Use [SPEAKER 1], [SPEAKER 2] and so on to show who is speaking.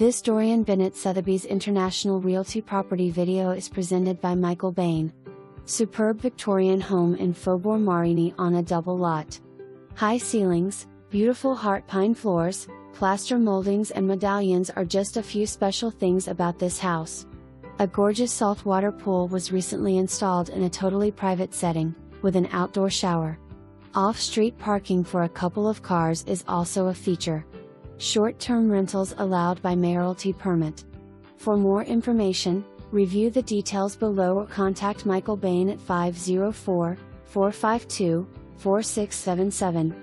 [SPEAKER 1] This Dorian Bennett Sotheby's International Realty property video is presented by MichaelBain. Superb Victorian home in Faubourg Marigny on a double lot. High ceilings, beautiful heart pine floors, plaster moldings and medallions are just a few special things about this house. A gorgeous saltwater pool was recently installed in a totally private setting, with an outdoor shower. Off-street parking for a couple of cars is also a feature. Short-term rentals allowed by Mayoralty Permit. For more information, review the details below or contact MichaelBain at 504-452-4677.